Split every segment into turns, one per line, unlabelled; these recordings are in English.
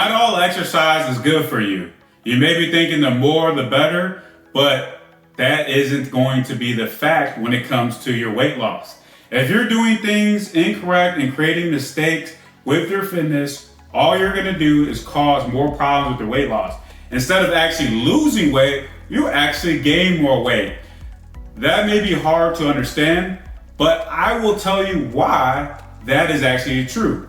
Not all exercise is good for you. You may be thinking the more the better, but that isn't going to be the fact when it comes to your weight loss. If you're doing things incorrect and creating mistakes with your fitness, all you're gonna do is cause more problems with your weight loss. Instead of actually losing weight, you actually gain more weight. That may be hard to understand, but I will tell you why that is actually true.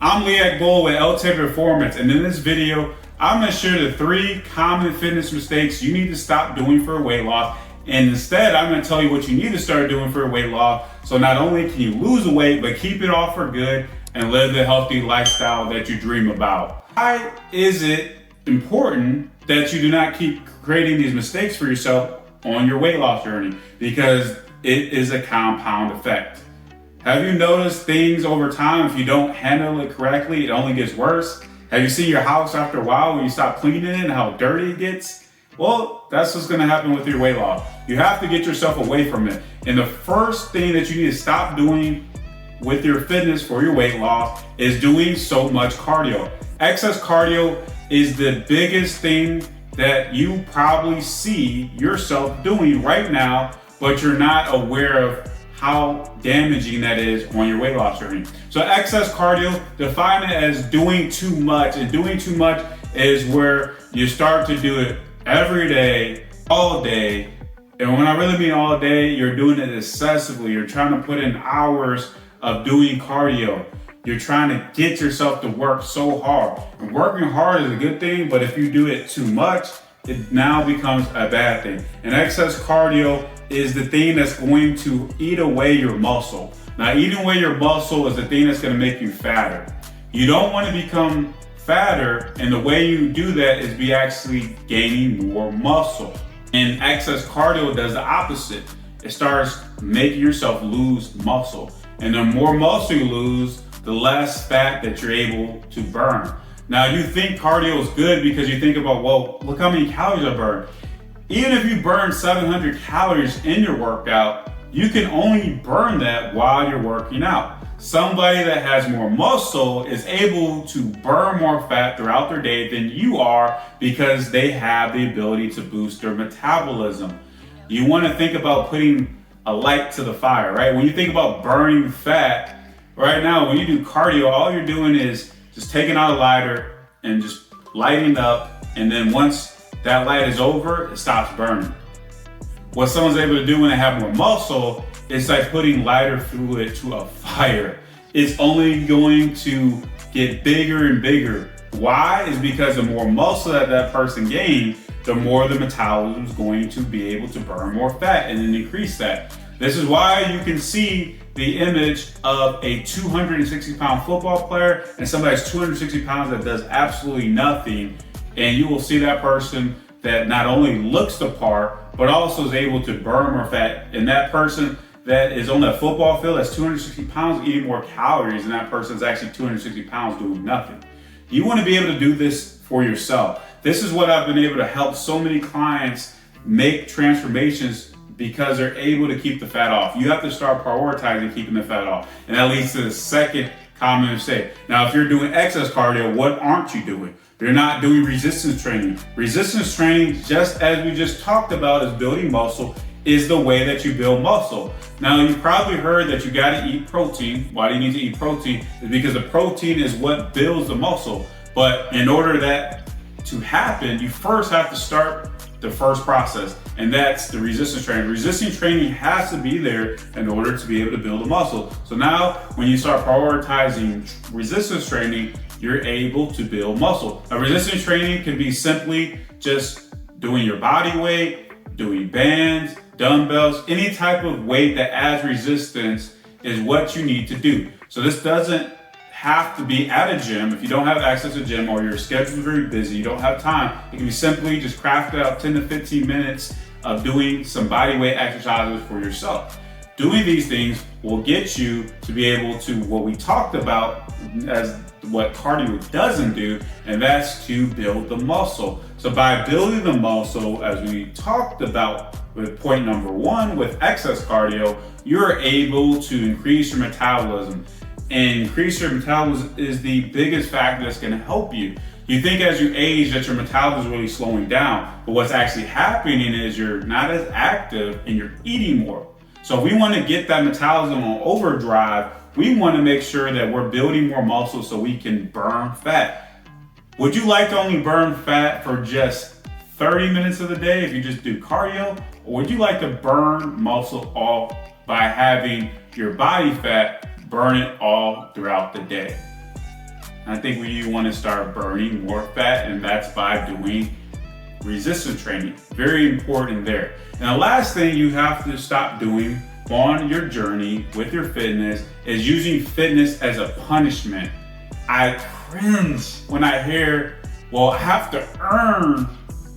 I'm Lee Agbohlah with LT Performance, and in this video, I'm gonna share the 3 common fitness mistakes you need to stop doing for weight loss. And instead, I'm gonna tell you what you need to start doing for weight loss. So not only can you lose the weight, but keep it off for good and live the healthy lifestyle that you dream about. Why is it important that you do not keep creating these mistakes for yourself on your weight loss journey? Because it is a compound effect. Have you noticed things over time, if you don't handle it correctly, it only gets worse? Have you seen your house after a while when you stop cleaning it and how dirty it gets? Well, that's what's gonna happen with your weight loss. You have to get yourself away from it. And the first thing that you need to stop doing with your fitness for your weight loss is doing so much cardio. Excess cardio is the biggest thing that you probably see yourself doing right now, but you're not aware of how damaging that is on your weight loss journey. So excess cardio, define it as doing too much, and doing too much is where you start to do it every day, all day. And when I really mean all day, you're doing it excessively. You're trying to put in hours of doing cardio. You're trying to get yourself to work so hard. And working hard is a good thing, but if you do it too much, it now becomes a bad thing. And excess cardio is the thing that's going to eat away your muscle. Now, eating away your muscle is the thing that's gonna make you fatter. You don't wanna become fatter, and the way you do that is be actually gaining more muscle. And excess cardio does the opposite. It starts making yourself lose muscle. And the more muscle you lose, the less fat that you're able to burn. Now, you think cardio is good because you think about, well, look how many calories I burn. Even if you burn 700 calories in your workout, you can only burn that while you're working out. Somebody that has more muscle is able to burn more fat throughout their day than you are because they have the ability to boost their metabolism. You want to think about putting a light to the fire, right? When you think about burning fat, right now, when you do cardio, all you're doing is just taking out a lighter and just lighting up, and then once that light is over, it stops burning. What someone's able to do when they have more muscle is like putting lighter fluid to a fire. It's only going to get bigger and bigger. Why? Is because the more muscle that person gains, the more the metabolism is going to be able to burn more fat and then increase that. This is why you can see the image of a 260-pound football player and somebody that's 260 pounds that does absolutely nothing. And you will see that person that not only looks the part, but also is able to burn more fat. And that person that is on that football field that's 260 pounds eating more calories than that person that's actually 260 pounds doing nothing. You want to be able to do this for yourself. This is what I've been able to help so many clients make transformations because they're able to keep the fat off. You have to start prioritizing keeping the fat off. And that leads to the second common mistake. Now, if you're doing excess cardio, what aren't you doing? You're not doing resistance training. Resistance training, just as we just talked about, is building muscle, is the way that you build muscle. Now, you've probably heard that you gotta eat protein. Why do you need to eat protein? It's because the protein is what builds the muscle. But in order that to happen, you first have to start the first process, and that's the resistance training. Resistance training has to be there in order to be able to build a muscle. So now, when you start prioritizing resistance training, you're able to build muscle. Now, resistance training can be simply just doing your body weight, doing bands, dumbbells, any type of weight that adds resistance is what you need to do. So this doesn't have to be at a gym. If you don't have access to a gym or your schedule is very busy, you don't have time, it can be simply just craft out 10 to 15 minutes of doing some body weight exercises for yourself. Doing these things will get you to be able to, what we talked about as what cardio doesn't do, and that's to build the muscle. So by building the muscle, as we talked about with point number 1 with excess cardio, you're able to increase your metabolism. and increase your metabolism is the biggest factor that's going to help you. You think as you age that your metabolism is really slowing down, but what's actually happening is you're not as active and you're eating more. So if we want to get that metabolism on overdrive, we want to make sure that we're building more muscle so we can burn fat. Would you like to only burn fat for just 30 minutes of the day if you just do cardio? Or would you like to burn muscle off by having your body fat burn it all throughout the day? I think you want to start burning more fat, and that's by doing resistance training. Very important there. And the last thing you have to stop doing on your journey with your fitness is using fitness as a punishment. I cringe when I hear, well, I have to earn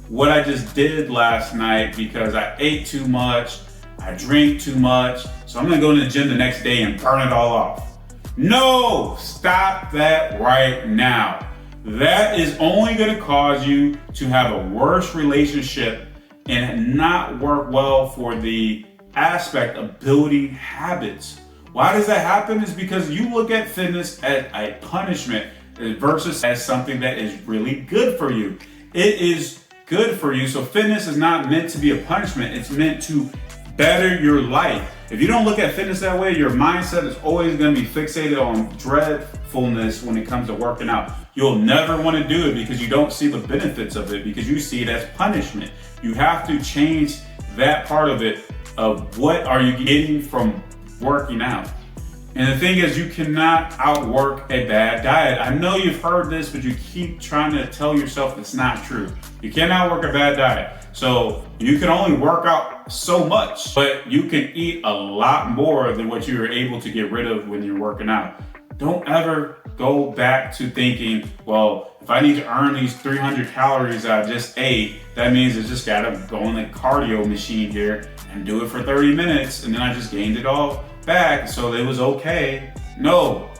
what I just did last night because I ate too much, I drank too much, so I'm gonna go to the gym the next day and burn it all off. No, stop that right now. That is only gonna cause you to have a worse relationship and not work well for the aspect of building habits. Why does that happen? Is because you look at fitness as a punishment versus as something that is really good for you. It is good for you. So fitness is not meant to be a punishment. It's meant to better your life. If you don't look at fitness that way, your mindset is always going to be fixated on dreadfulness when it comes to working out. You'll never want to do it because you don't see the benefits of it, because you see it as punishment. You have to change that part of it, of what are you getting from working out. And the thing is, you cannot outwork a bad diet. I know you've heard this, but you keep trying to tell yourself it's not true. You cannot outwork a bad diet. So you can only work out so much, but you can eat a lot more than what you were able to get rid of when you're working out. Don't ever go back to thinking, well, if I need to earn these 300 calories I just ate, that means I just gotta go on the cardio machine here and do it for 30 minutes, and then I just gained it all back, so it was okay. No,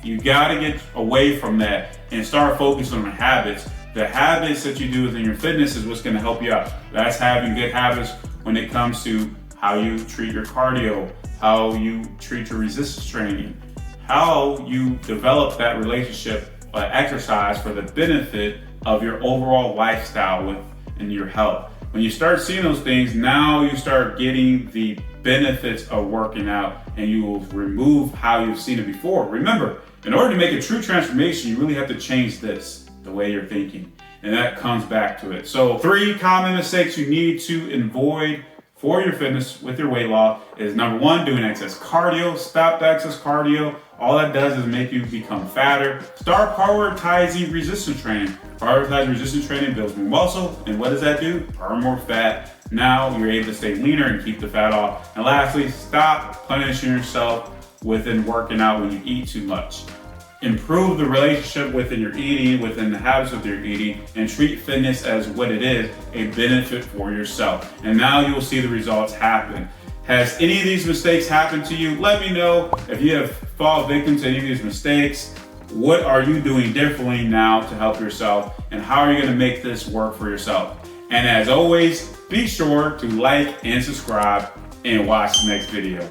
you gotta get away from that and start focusing on habits. The habits that you do within your fitness is what's gonna help you out. That's having good habits when it comes to how you treat your cardio, how you treat your resistance training, how you develop that relationship exercise for the benefit of your overall lifestyle and your health. When you start seeing those things, now you start getting the benefits of working out, and you will remove how you've seen it before. Remember, in order to make a true transformation, you really have to change the way you're thinking. And that comes back to it. So 3 common mistakes you need to avoid for your fitness with your weight loss is number 1, doing excess cardio. Stop the excess cardio. All that does is make you become fatter. Start prioritizing resistance training. Prioritize resistance training, builds more muscle. And what does that do? Burn more fat. Now you're able to stay leaner and keep the fat off. And lastly, stop punishing yourself within working out when you eat too much. Improve the relationship within your eating, within the habits of your eating, and treat fitness as what it is, a benefit for yourself. And now you will see the results happen. Has any of these mistakes happened to you? Let me know. If you have fallen victim to any of these mistakes, what are you doing differently now to help yourself? And how are you going to make this work for yourself? And as always, be sure to like and subscribe and watch the next video.